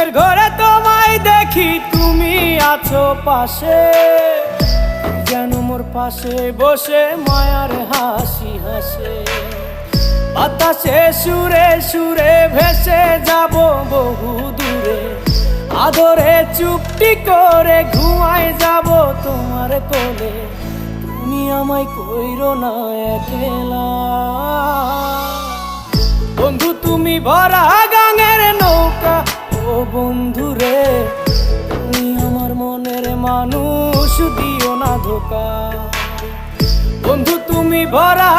স্বপ্নের ঘরে তোমায় দেখি তুমি আছো পাশে, যেন মোর পাশে বসে মায়ার হাসি হাসে। বাতাসে সুরে সুরে ভেসে যাব বহু দূরে, আদরে চুপটি করে ঘুমায় যাব তোমার কোলে। তুমি আমায় কইরো না একলা বন্ধু, তুমি ভরা গাঙের নৌকা। ও বন্ধু রে, তুমি আমার মনের মানুষ, দিও না ধোকা। বন্ধু তুমি ভরা